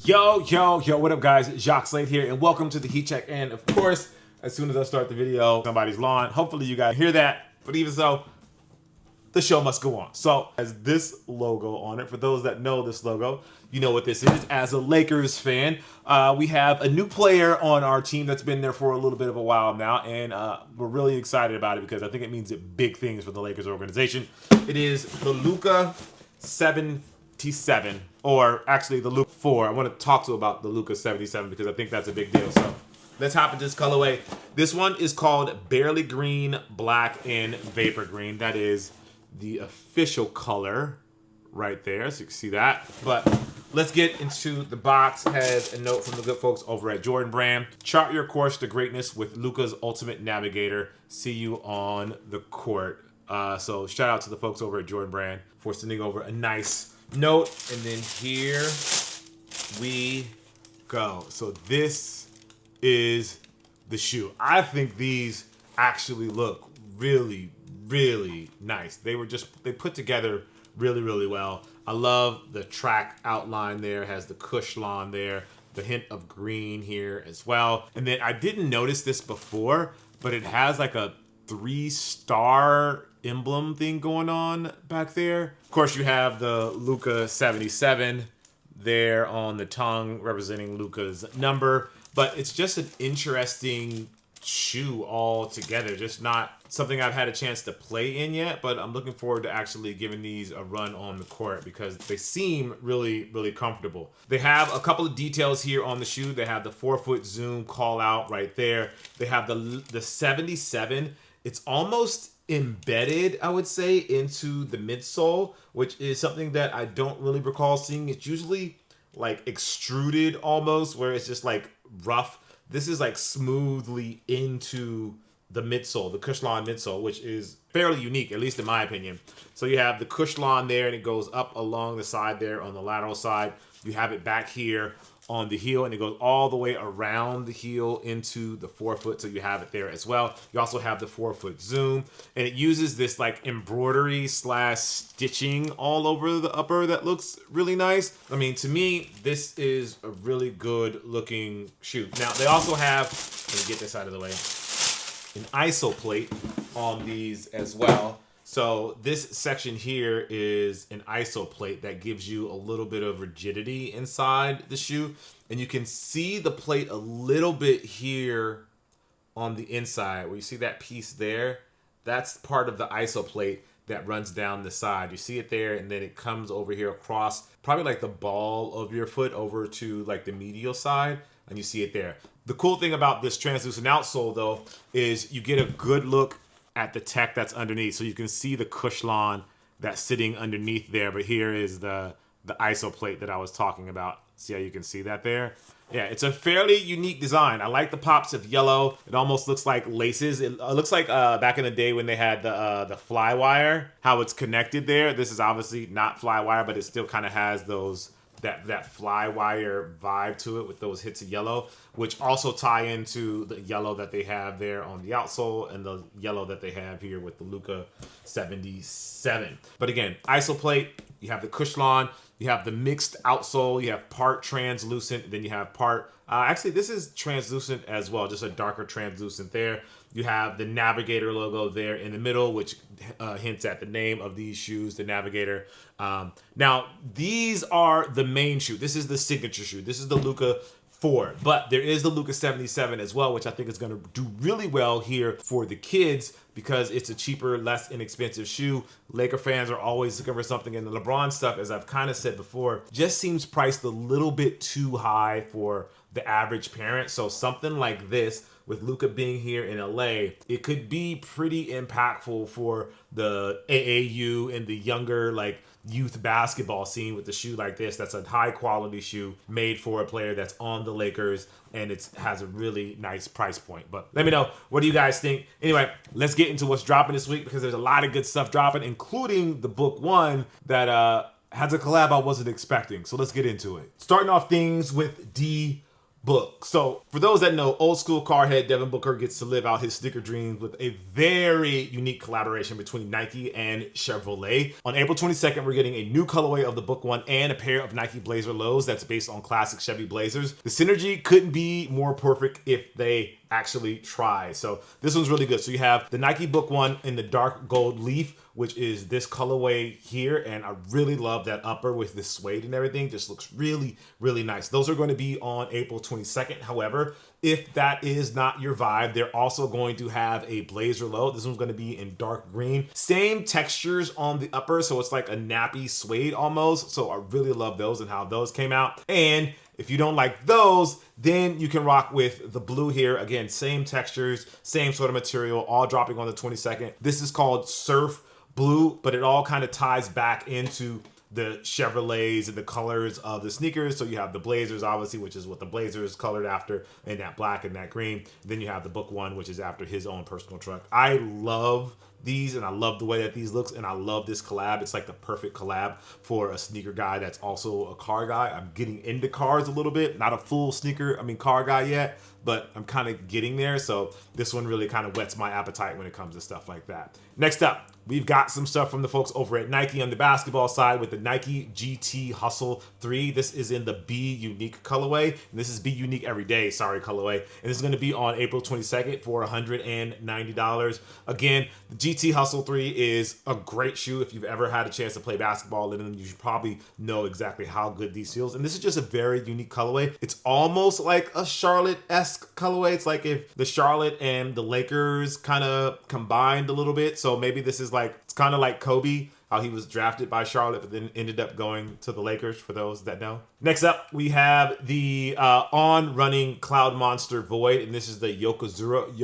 Yo, what up guys? Jacques Slade here and welcome to the Heat Check. And of course, as soon as I start the video, somebody's lawn. Hopefully you guys hear that, but even so, the show must go on. So, as this logo on it, for those that know this logo, you know what this is. As a Lakers fan, we have a new player on our team that's been there for a little bit of a while now, and we're really excited about it because I think it means big things for the Lakers organization. It is the Luka 77, or actually the Luka 4. I want to talk to you about the Luka 77 because I think that's a big deal. So let's hop into this colorway. This one is called Barely Green, Black, and Vapor Green. That is the official color right there, so you can see that. But let's get into the box. It has a note from the good folks over at Jordan Brand. Chart your course to greatness with Luka's Ultimate Navigator. See you on the court. So shout out to the folks over at Jordan Brand for sending over a nice note. And then here we go. So this is the shoe. I think these actually look really nice. They put together really well. I love the track outline there. It has the cush lawn there, the hint of green here as well. And then I didn't notice this before, but it has like a 3-star emblem thing going on back there. Of course, you have the Luka 77 there on the tongue representing Luka's number, but it's just an interesting shoe all together. Just not something I've had a chance to play in yet, but I'm looking forward to actually giving these a run on the court because they seem really comfortable. They have a couple of details here on the shoe. They have the 4-foot zoom call out right there. They have the 77. It's almost embedded, I would say, into the midsole, which is something that I don't really recall seeing. It's usually like extruded almost, where it's just like rough. This is like smoothly into the midsole, the cush lawn midsole, which is fairly unique, at least in my opinion. So you have the cush lawn there, and it goes up along the side there on the lateral side. You have it back here on the heel, and it goes all the way around the heel into the 4-foot, so you have it there as well. You also have the 4-foot zoom, and it uses this like embroidery / stitching all over the upper that looks really nice. I mean, to me, this is a really good looking shoe. Now, they also have, let me get this out of the way, an ISO plate on these as well. So this section here is an ISO plate that gives you a little bit of rigidity inside the shoe. And you can see the plate a little bit here on the inside where you see that piece there. That's part of the ISO plate that runs down the side. You see it there, and then it comes over here across probably like the ball of your foot over to like the medial side, and you see it there. The cool thing about this translucent outsole though is you get a good look at the tech that's underneath. So you can see the cush lawn that's sitting underneath there, but here is the ISO plate that I was talking about. See how you can see that there? Yeah, it's a fairly unique design. I like the pops of yellow. It almost looks like laces. It looks like back in the day when they had the fly wire, how it's connected there. This is obviously not fly wire, but it still kind of has those that fly wire vibe to it with those hits of yellow, which also tie into the yellow that they have there on the outsole and the yellow that they have here with the Luka 77. But again, ISO plate, you have the cush lawn, you have the mixed outsole, you have part translucent, then you have part, actually this is translucent as well, just a darker translucent there. You have the Navigator logo there in the middle, which hints at the name of these shoes, the Navigator. Now, these are the main shoe. This is the signature shoe. This is the Luka 4. But there is the Luka 77 as well, which I think is going to do really well here for the kids because it's a cheaper, less inexpensive shoe. Laker fans are always looking for something, and the LeBron stuff, as I've kind of said before, just seems priced a little bit too high for the average parent. So something like this, with Luka being here in LA, it could be pretty impactful for the AAU and the younger like youth basketball scene with a shoe like this. That's a high quality shoe made for a player that's on the Lakers, and it has a really nice price point. But let me know, what do you guys think? Anyway, let's get into what's dropping this week because there's a lot of good stuff dropping, including the book 1 that has a collab I wasn't expecting. So let's get into it. Starting off things with Book. So for those that know, old school car head Devin Booker gets to live out his sneaker dreams with a very unique collaboration between Nike and Chevrolet. On April 22nd, we're getting a new colorway of the Book One and a pair of Nike Blazer lows that's based on classic Chevy Blazers. The synergy couldn't be more perfect if they actually try. So this one's really good. So you have the Nike Book One in the dark gold leaf, which is this colorway here, and I really love that upper with the suede and everything. Just looks really, really nice. Those are going to be on April 22nd. However, if that is not your vibe, they're also going to have a blazer low. This one's going to be in dark green. Same textures on the upper, so it's like a nappy suede almost. So I really love those and how those came out. And if you don't like those, then you can rock with the blue here. Again, same textures, same sort of material, all dropping on the 22nd. This is called Surf Blue, but it all kind of ties back into the Chevrolets and the colors of the sneakers. So you have the Blazers, obviously, which is what the Blazer is colored after, and that black and that green. Then you have the Book One, which is after his own personal truck. I love these, and I love the way that these looks, and I love this collab. It's like the perfect collab for a sneaker guy that's also a car guy. I'm getting into cars a little bit, not a full car guy yet, but I'm kind of getting there. So this one really kind of whets my appetite when it comes to stuff like that. Next up, we've got some stuff from the folks over at Nike on the basketball side with the Nike GT Hustle 3. This is in the Be Unique colorway, and this is Be Unique Every Day, colorway. And this is going to be on April 22nd for $190. Again, the GT Hustle 3 is a great shoe. If you've ever had a chance to play basketball in them, you should probably know exactly how good these feels. And this is just a very unique colorway. It's almost like a Charlotte-esque colorway. It's like if the Charlotte and the Lakers kind of combined a little bit. So maybe this is like, it's kind of like Kobe, how he was drafted by Charlotte, but then ended up going to the Lakers, for those that know. Next up, we have the on-running Cloud Monster Void, and this is the Yozakura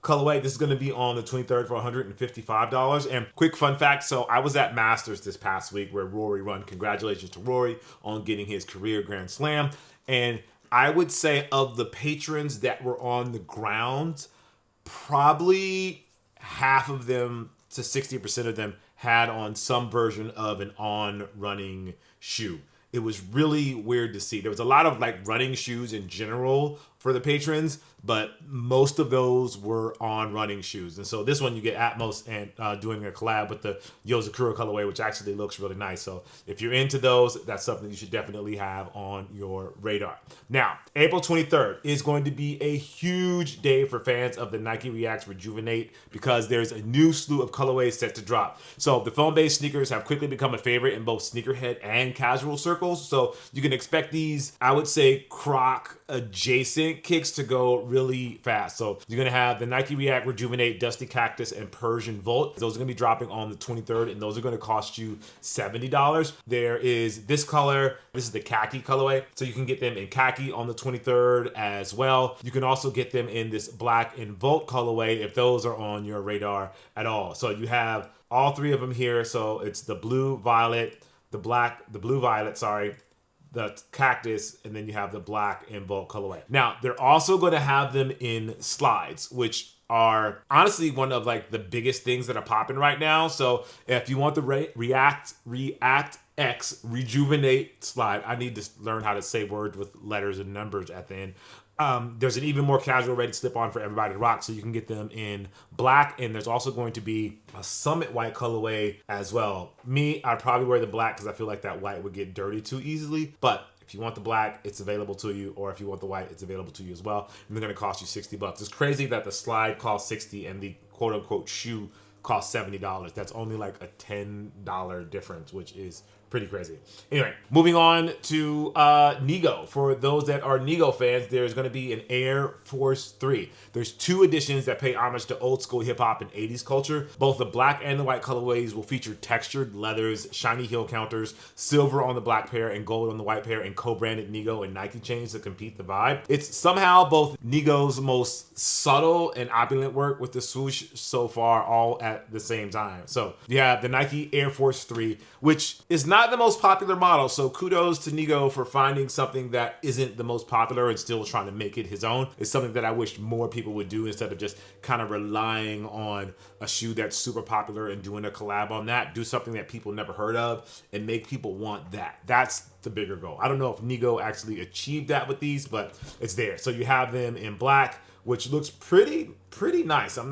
colorway. This is going to be on the 23rd for $155. And quick fun fact, so I was at Masters this past week where Rory won. Congratulations to Rory on getting his career Grand Slam. And I would say of the patrons that were on the ground, probably half of them to 60% of them had on some version of an on-running shoe. It was really weird to see. There was a lot of like running shoes in general for the patrons, but most of those were on running shoes. And so this one you get Atmos and doing a collab with the Yozakura colorway, which actually looks really nice. So if you're into those, that's something you should definitely have on your radar. Now, April 23rd is going to be a huge day for fans of the Nike Reacts Rejuvenate because there's a new slew of colorways set to drop. So the foam-based sneakers have quickly become a favorite in both sneakerhead and casual circles. So you can expect these, I would say, Croc adjacent kicks to go really fast. So you're going to have the Nike React Rejuvenate, Dusty Cactus, and Persian Volt. Those are going to be dropping on the 23rd, and those are going to cost you $70. There is this color. This is the khaki colorway. So you can get them in khaki on the 23rd as well. You can also get them in this black and Volt colorway if those are on your radar at all. So you have all three of them here. So it's the blue, violet, the blue, violet, the cactus, and then you have the black and Volt colorway. Now, they're also going to have them in slides, which are honestly one of like the biggest things that are popping right now. So if you want the React X Rejuvenate slide, I need to learn how to say words with letters and numbers at the end. There's an even more casual ready slip-on for everybody to rock, so you can get them in black, and there's also going to be a Summit White colorway as well. Me, I'd probably wear the black because I feel like that white would get dirty too easily, but if you want the black, it's available to you, or if you want the white, it's available to you as well, and they're going to cost you $60. It's crazy that the slide costs $60 and the quote-unquote shoe costs $70. That's only like a $10 difference, which is pretty crazy. Anyway, moving on to Nigo. For those that are Nigo fans, there's going to be an Air Force 3. There's two editions that pay homage to old school hip hop and 80s culture. Both the black and the white colorways will feature textured leathers, shiny heel counters, silver on the black pair and gold on the white pair, and co-branded Nigo and Nike chains to compete the vibe. It's somehow both Nigo's most subtle and opulent work with the swoosh so far all at the same time. So you have the Nike Air Force 3, which is not Not the most popular model, so kudos to Nigo for finding something that isn't the most popular and still trying to make it his own. It's something that I wish more people would do instead of just kind of relying on a shoe that's super popular and doing a collab on that. Do something that people never heard of and make people want that. That's the bigger goal. I don't know if Nigo actually achieved that with these, but it's there. So you have them in black, which looks pretty nice. I'm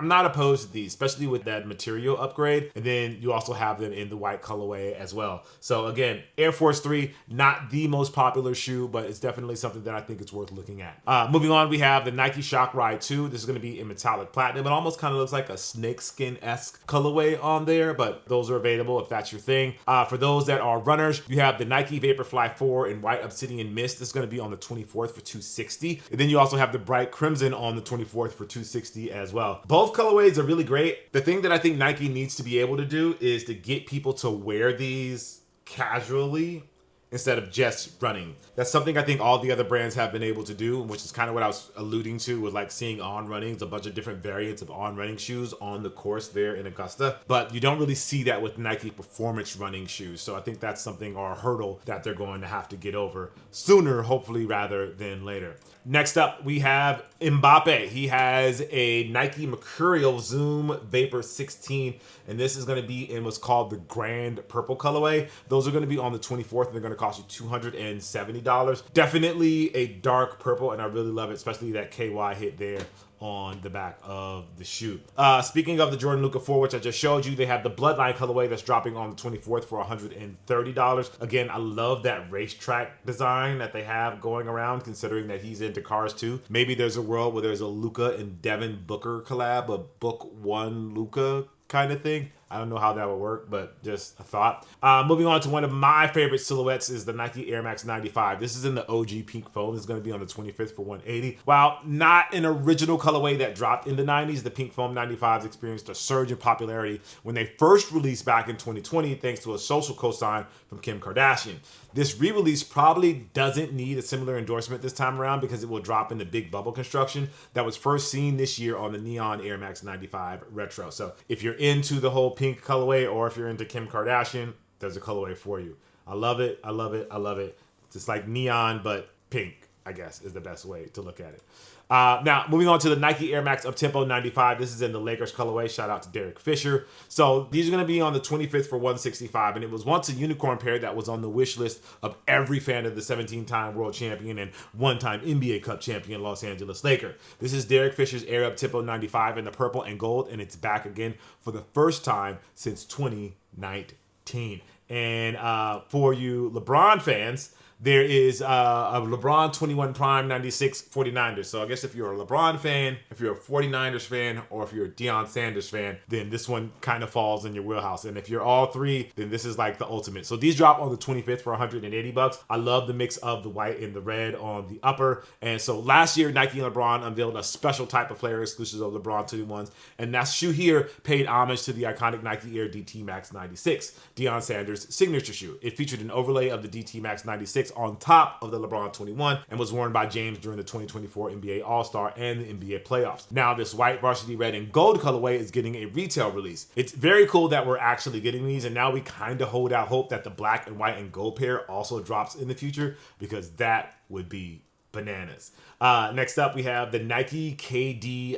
not opposed to these, especially with that material upgrade. And then you also have them in the white colorway as well. So again, Air Force 3, not the most popular shoe, but it's definitely something that I think it's worth looking at. Moving on, we have the Nike Shock Ride 2. This is going to be in metallic platinum. It almost kind of looks like a snakeskin-esque colorway on there, but those are available if that's your thing. For those that are runners, you have the Nike Vaporfly 4 in white obsidian mist. This is going to be on the 24th for $260. And then you also have the bright crimson on the 24th for $260 as well. Both colorways are really great. The thing that I think Nike needs to be able to do is to get people to wear these casually instead of just running. That's something I think all the other brands have been able to do, which is kind of what I was alluding to with like seeing On Runnings, a bunch of different variants of On Running shoes on the course there in Augusta. But you don't really see that with Nike performance running shoes. So I think that's something, or a hurdle, that they're going to have to get over sooner, hopefully, rather than later. Next up, we have Mbappe. He has a Nike Mercurial Zoom Vapor 16, and this is going to be in what's called the Grand Purple colorway. Those are going to be on the 24th, and they're going to cost you $270. Definitely a dark purple, and I really love it, especially that KY hit there on the back of the shoe. Speaking of the Jordan Luka 4, which I just showed you, they have the Bloodline colorway that's dropping on the 24th for $130. Again, I love that racetrack design that they have going around, considering that he's into cars too. Maybe there's a world where there's a Luka and Devin Booker collab, a Book One Luka kind of thing. I don't know how that would work, but just a thought. Moving on to one of my favorite silhouettes is the Nike Air Max 95. This is in the OG pink foam. This is going to be on the 25th for $180. While not an original colorway that dropped in the 90s, the pink foam 95s experienced a surge in popularity when they first released back in 2020 thanks to a social cosign from Kim Kardashian. This re-release probably doesn't need a similar endorsement this time around because it will drop in the big bubble construction that was first seen this year on the Neon Air Max 95 Retro. So if you're into the whole pink colorway, or if you're into Kim Kardashian, there's a colorway for you. I love it. I love it. I love it. It's like neon, but pink, I guess, is the best way to look at it. Now, moving on to the Nike Air Max Uptempo 95. This is in the Lakers colorway. Shout out to Derek Fisher. So these are going to be on the 25th for $165. And it was once a unicorn pair that was on the wish list of every fan of the 17-time world champion and one-time NBA Cup champion Los Angeles Laker. This is Derek Fisher's Air Uptempo 95 in the purple and gold. And it's back again for the first time since 2019. And for you LeBron fans, there is a LeBron 21 Prime 96 49ers. So I guess if you're a LeBron fan, if you're a 49ers fan, or if you're a Deion Sanders fan, then this one kind of falls in your wheelhouse. And if you're all three, then this is like the ultimate. So these drop on the 25th for $180. I love the mix of the white and the red on the upper. And so last year, Nike and LeBron unveiled a special type of player exclusive of LeBron 21s. And that shoe here paid homage to the iconic Nike Air DT Max 96, Deion Sanders' signature shoe. It featured an overlay of the DT Max 96 on top of the LeBron 21 and was worn by James during the 2024 NBA All-Star and the NBA playoffs. Now this white varsity red and gold colorway is getting a retail release. It's very cool that we're actually getting these, and now we kind of hold out hope that the black and white and gold pair also drops in the future, because that would be bananas. Next up, we have the Nike KD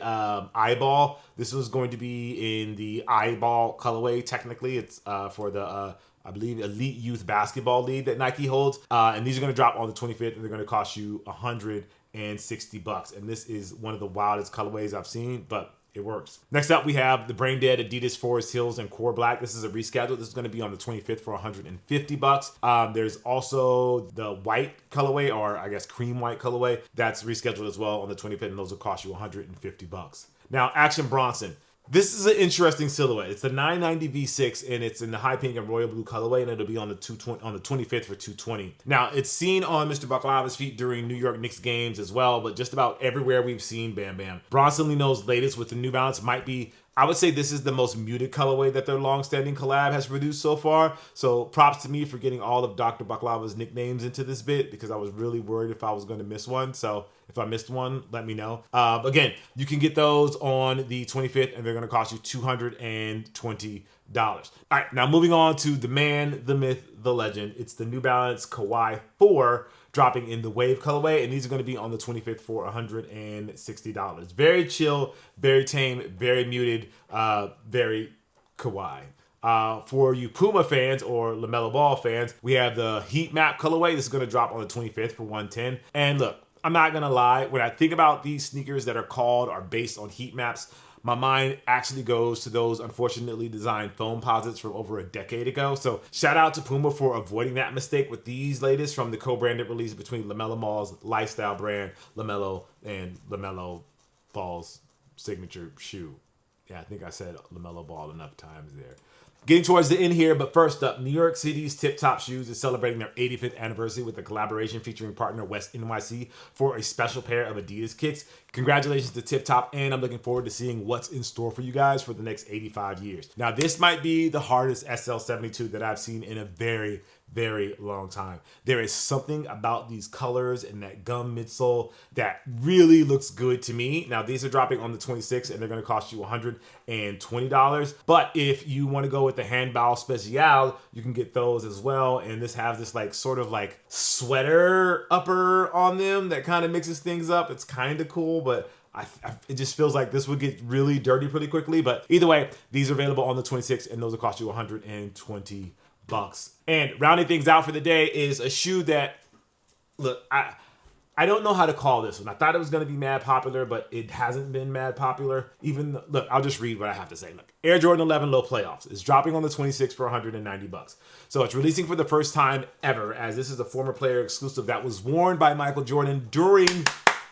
Eyeball. This was going to be in the Eyeball colorway. Technically, it's for the I believe Elite Youth Basketball League that Nike holds. And these are going to drop on the 25th, and they're going to cost you $160. And this is one of the wildest colorways I've seen, but it works. Next up, we have the Brain Dead Adidas Forest Hills and Core Black. This is a reschedule. This is going to be on the 25th for $150. There's also the white colorway, or I guess cream white colorway, that's rescheduled as well on the 25th, and those will cost you $150. Now, Action Bronson. This is an interesting silhouette. It's the 990 V6, and it's in the high pink and royal blue colorway, and it'll be on the 25th for $220. Now, it's seen on Mr. Baklava's feet during New York Knicks games as well, but just about everywhere we've seen Bam Bam. Bronson Lino's latest with the New Balance might be, I would say this is the most muted colorway that their long-standing collab has produced so far. So props to me for getting all of Dr. Baklava's nicknames into this bit, because I was really worried if I was going to miss one. So if I missed one, let me know. Again, you can get those on the 25th, and they're going to cost you $220. All right, now moving on to the man, the myth, the legend. It's the New Balance Kawhi 4 dropping in the Wave colorway, and these are going to be on the 25th for $160. Very chill, very tame, very muted, very Kawhi. For you Puma fans or LaMelo Ball fans, we have the Heat Map colorway. This is going to drop on the 25th for $110. And look, I'm not going to lie. When I think about these sneakers that are called or based on heat maps, my mind actually goes to those unfortunately designed foam posits from over a decade ago. So shout out to Puma for avoiding that mistake with these latest from the co-branded release between LaMelo Ball's lifestyle brand, LaMelo, and LaMelo Ball's signature shoe. Yeah, I think I said LaMelo Ball enough times there. Getting towards the end here, but first up, New York City's Tip Top Shoes is celebrating their 85th anniversary with a collaboration featuring partner West NYC for a special pair of Adidas kicks. Congratulations to Tip Top, and I'm looking forward to seeing what's in store for you guys for the next 85 years. Now, this might be the hardest SL72 that I've seen in a very, very long time. There is something about these colors and that gum midsole that really looks good to me. Now, these are dropping on the 26th and they're going to cost you $120. But if you want to go with the Handball Special, you can get those as well. And this has this like sort of like sweater upper on them that kind of mixes things up. It's kind of cool, but it just feels like this would get really dirty pretty quickly. But either way, these are available on the 26th and those will cost you $120. And rounding things out for the day is a shoe that, look, I don't know how to call this one. I thought it was going to be mad popular, but it hasn't been mad popular. Look, I'll just read what I have to say. Look, Air Jordan 11 Low Playoffs is dropping on the 26th for $190. So it's releasing for the first time ever, as this is a former player exclusive that was worn by Michael Jordan during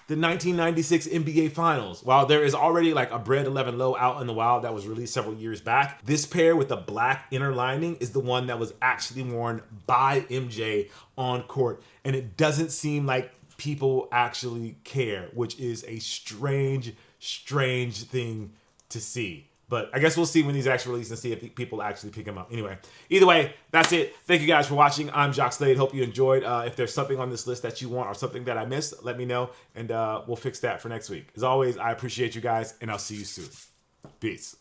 the 1996 NBA Finals. While there is already like a Bread 11 Low out in the wild that was released several years back, this pair with the black inner lining is the one that was actually worn by MJ on court. And it doesn't seem like people actually care, which is a strange, strange thing to see. But I guess we'll see when these actually release and see if people actually pick them up. Anyway, either way, that's it. Thank you guys for watching. I'm Jacques Slade. Hope you enjoyed. If there's something on this list that you want or something that I missed, let me know, and we'll fix that for next week. As always, I appreciate you guys, and I'll see you soon. Peace.